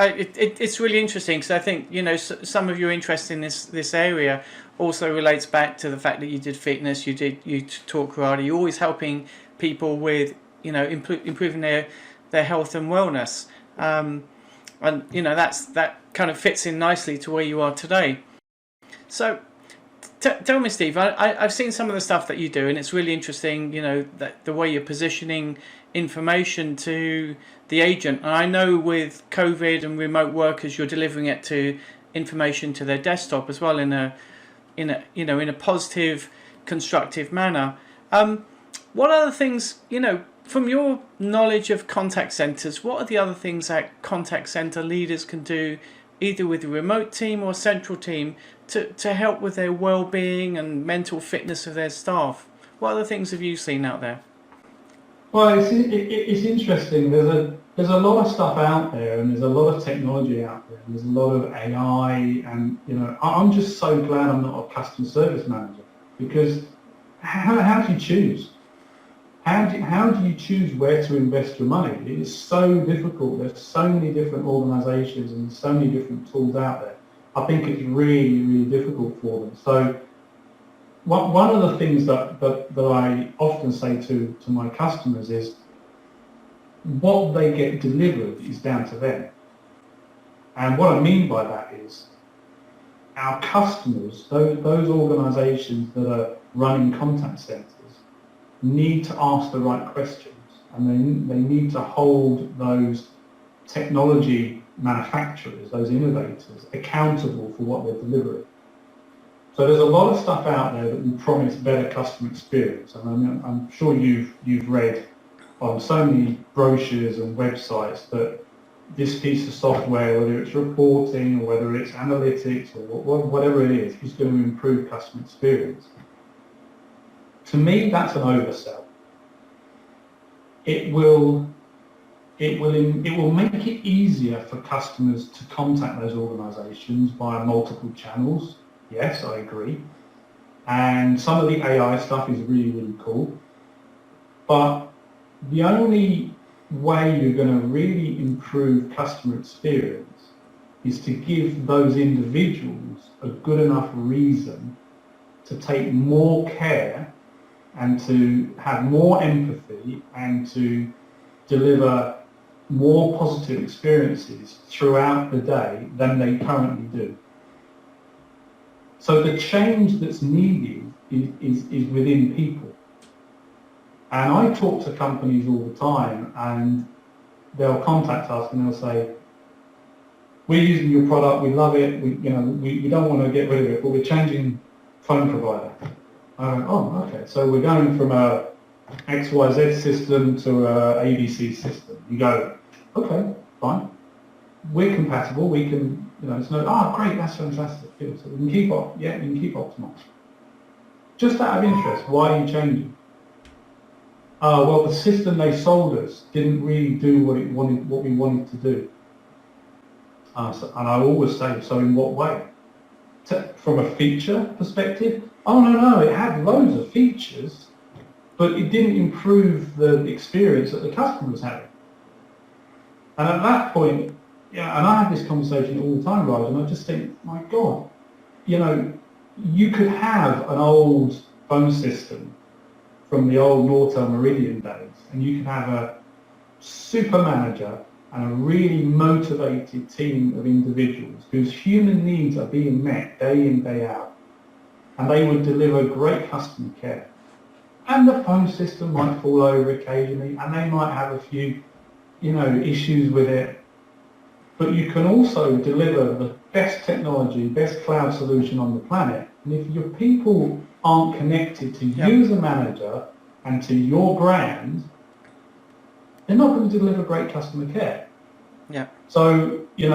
It's really interesting because I think, you know, some of your interest in this area also relates back to the fact that you did fitness, you taught karate. You're always helping people with, you know, improving their health and wellness, and you know that kind of fits in nicely to where you are today. So tell me, Steve, I've seen some of the stuff that you do, and it's really interesting, you know, that the way you're positioning information to the agent. And I know with COVID and remote workers, you're delivering it to information to their desktop as well in a you know, in a positive, constructive manner. What other things, you know, from your knowledge of contact centers, what are the other things that contact center leaders can do, either with a remote team or central team, to help with their well-being and mental fitness of their staff? What other things have you seen out there? Well, it's interesting. There's a lot of stuff out there, and there's a lot of technology out there. And there's a lot of AI, and you know, I'm just so glad I'm not a customer service manager, because how do you choose? How do you choose where to invest your money? It is so difficult. There's so many different organisations and so many different tools out there. I think it's really, really difficult for them. So one of the things that I often say to my customers is, what they get delivered is down to them. And what I mean by that is, our customers, those organisations that are running contact centres, need to ask the right questions, and they need to hold those technology manufacturers, those innovators, accountable for what they're delivering. So there's a lot of stuff out there that will promise better customer experience, and I'm sure you've read on so many brochures and websites that this piece of software, whether it's reporting or whether it's analytics or whatever it is going to improve customer experience. To me, that's an oversell. It will make it easier for customers to contact those organisations via multiple channels. Yes, I agree. And some of the AI stuff is really, really cool. But the only way you're going to really improve customer experience is to give those individuals a good enough reason to take more care and to have more empathy and to deliver more positive experiences throughout the day than they currently do. So the change that's needed is within people. And I talk to companies all the time, and they'll contact us and they'll say, we're using your product, we love it, we don't want to get rid of it, but we're changing phone provider. I go, oh, okay, so we're going from a XYZ system to a ABC system. You go, okay, fine. We're compatible, we can, it's no, great, that's fantastic. So we can keep up, yeah, we can keep optimized. Just out of interest, why are you changing? Well, the system they sold us didn't really do what we wanted to do. And I always say, so in what way? From a feature perspective? Oh, no, it had loads of features, but it didn't improve the experience that the customer was having. And at that point, yeah, and I have this conversation all the time, Raj, and I just think, my God, you could have an old phone system from the old Nortel Meridian days, and you could have a super manager and a really motivated team of individuals whose human needs are being met day in, day out, and they would deliver great customer care. And the phone system might fall over occasionally, and they might have a few, issues with it. But you can also deliver the best technology, best cloud solution on the planet. And if your people aren't connected to you as a manager and to your brand, they're not going to deliver great customer care. Yeah. So, I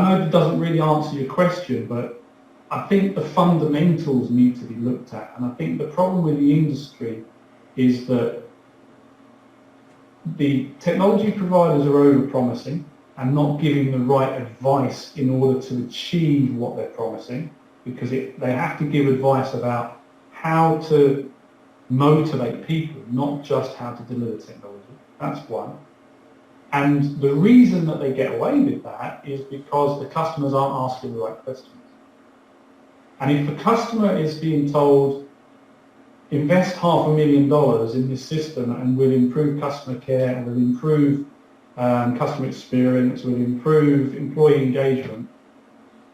know it doesn't really answer your question, but I think the fundamentals need to be looked at. And I think the problem with the industry is that the technology providers are over-promising and not giving the right advice in order to achieve what they're promising, because they have to give advice about how to motivate people, not just how to deliver technology. That's one. And the reason that they get away with that is because the customers aren't asking the right questions. And if the customer is being told, invest $500,000 in this system and we'll improve customer care, and we'll improve customer experience, we'll improve employee engagement,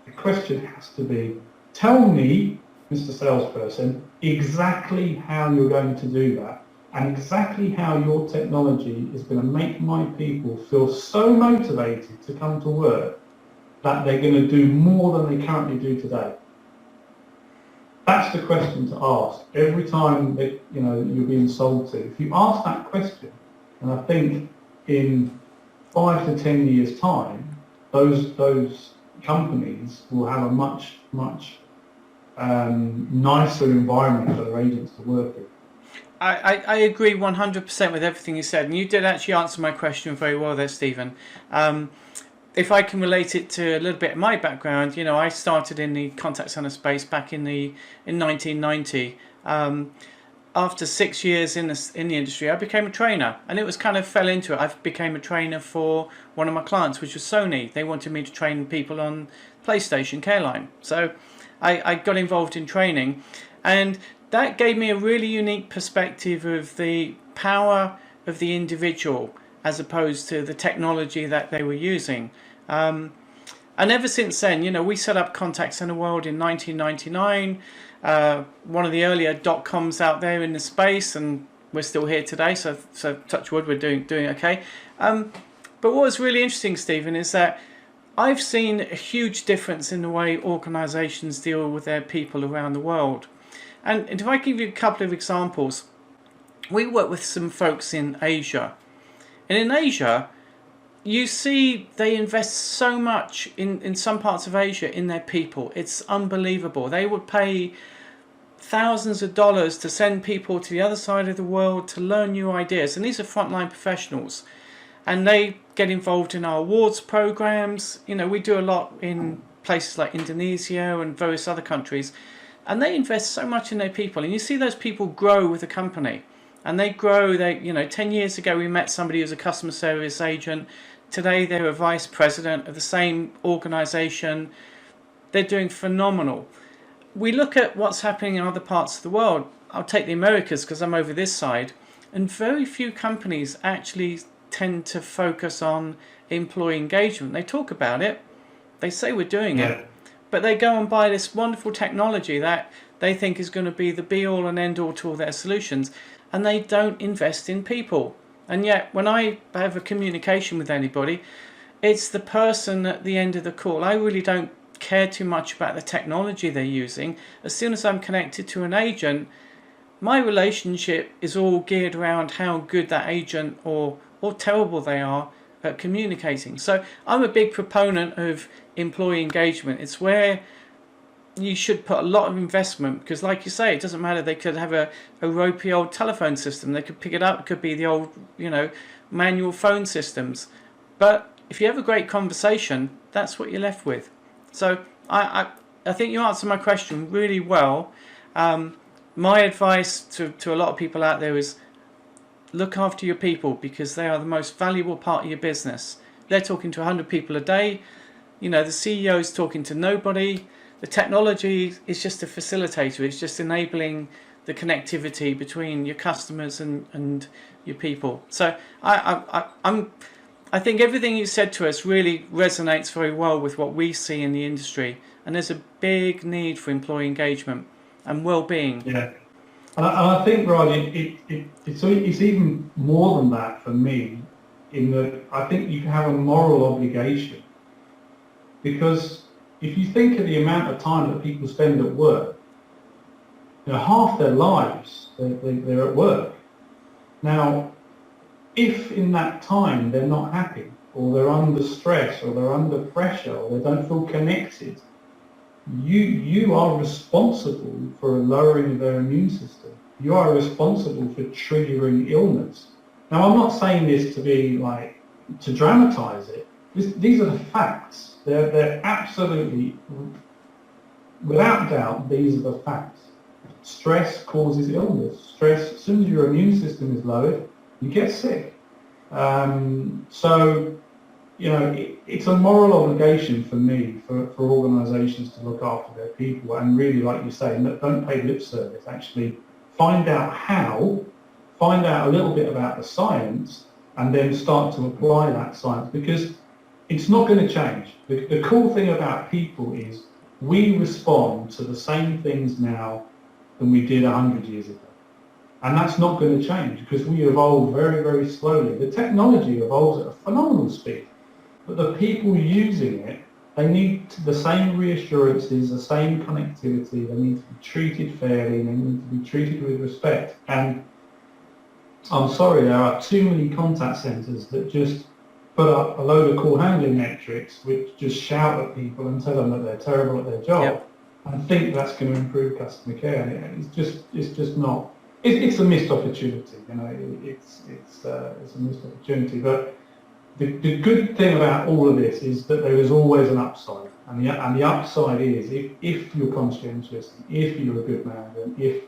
the question has to be, tell me, Mr. Salesperson, exactly how you're going to do that, and exactly how your technology is going to make my people feel so motivated to come to work that they're going to do more than they currently do today. That's the question to ask every time that you're being sold to. If you ask that question, and I think in 5 to 10 years' time, those companies will have a much nicer environment for their agents to work in. I agree 100% with everything you said, and you did actually answer my question very well there, Stephen. If I can relate it to a little bit of my background, I started in the contact center space back in 1990. After 6 years in the industry, I became a trainer, and it was kind of fell into it. I became a trainer for one of my clients, which was Sony. They wanted me to train people on PlayStation Careline, so I got involved in training, and that gave me a really unique perspective of the power of the individual as opposed to the technology that they were using. And ever since then, we set up Contact Center World in 1999, one of the earlier .coms out there in the space, and we're still here today, so touch wood, we're doing okay. But what was really interesting, Stephen, is that I've seen a huge difference in the way organizations deal with their people around the world. And if I give you a couple of examples, we work with some folks in Asia. And in Asia, you see they invest so much in some parts of Asia in their people. It's unbelievable. They would pay thousands of dollars to send people to the other side of the world to learn new ideas. And these are frontline professionals. And they get involved in our awards programs. We do a lot in places like Indonesia and various other countries. And they invest so much in their people. And you see those people grow with the company. And they grow. 10 years ago we met somebody who's a customer service agent. Today they're a vice president of the same organization. They're doing phenomenal. We look at what's happening in other parts of the world. I'll take the Americas because I'm over this side. And very few companies actually tend to focus on employee engagement. They talk about it. They say we're doing it. But they go and buy this wonderful technology that they think is going to be the be-all and end-all to all their solutions. And they don't invest in people. And yet, when I have a communication with anybody, it's the person at the end of the call. I really don't care too much about the technology they're using. As soon as I'm connected to an agent, my relationship is all geared around how good that agent or terrible they are at communicating. So I'm a big proponent of employee engagement. It's where you should put a lot of investment, because like you say, it doesn't matter. They could have a ropey old telephone system. They could pick it up. It could be the old, manual phone systems. But if you have a great conversation, that's what you're left with. So I think you answered my question really well. My advice to a lot of people out there is look after your people, because they are the most valuable part of your business. They're talking to 100 people a day. The CEO is talking to nobody. The technology is just a facilitator. It's just enabling the connectivity between your customers and your people. So I think everything you said to us really resonates very well with what we see in the industry. And there's a big need for employee engagement and well-being. Yeah. And I think, Raj, it's even more than that for me, in that I think you have a moral obligation. Because if you think of the amount of time that people spend at work, half their lives they're at work. Now, if in that time they're not happy, or they're under stress, or they're under pressure, or they don't feel connected, you are responsible for lowering their immune system. You are responsible for triggering illness. Now, I'm not saying this to be to dramatize it. These are the facts. They're absolutely, without doubt, these are the facts. Stress causes illness. Stress, as soon as your immune system is lowered, you get sick. So, it's a moral obligation for me, for organisations to look after their people and really, like you say, don't pay lip service. Actually find out how, find out a little bit about the science, and then start to apply that science, because it's not going to change. The cool thing about people is we respond to the same things now than we did 100 years ago. And that's not going to change because we evolve very, very slowly. The technology evolves at a phenomenal speed. But the people using it, they need the same reassurances, the same connectivity, they need to be treated fairly, they need to be treated with respect. And I'm sorry, there are too many contact centres that just put up a load of call handling metrics which just shout at people and tell them that they're terrible at their job. Yep. And think that's going to improve customer care. And it's just not. It's a missed opportunity, it's a missed opportunity. But the good thing about all of this is that there is always an upside, and the upside is if you're conscientious, if you're a good manager, if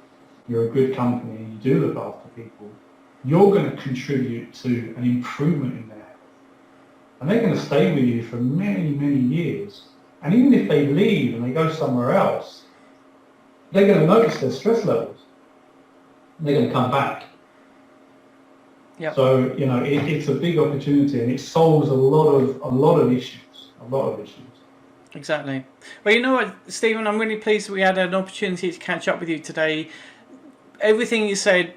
you're a good company and you do look after people, you're going to contribute to an improvement in their health, and they're going to stay with you for many, many years. And even if they leave and they go somewhere else, they're going to notice their stress levels. They're going to come back. Yep. So it's a big opportunity, and it solves a lot of issues. Exactly. Well, you know what, Stephen, I'm really pleased we had an opportunity to catch up with you today. Everything you said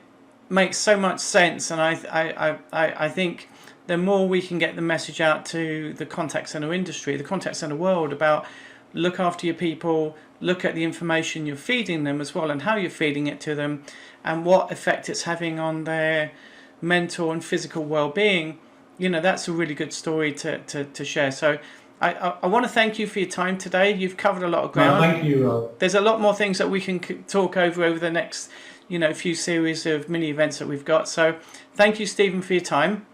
makes so much sense, and I think the more we can get the message out to the contact center industry, the contact center world, about look after your people, look at the information you're feeding them as well, and how you're feeding it to them, and what effect it's having on their mental and physical well-being, that's a really good story to share. So I want to thank you for your time today. You've covered a lot of ground. No, thank you, Rob. There's a lot more things that we can talk over the next few series of mini events that we've got. So thank you, Stephen, for your time,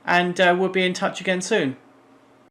and we'll be in touch again soon.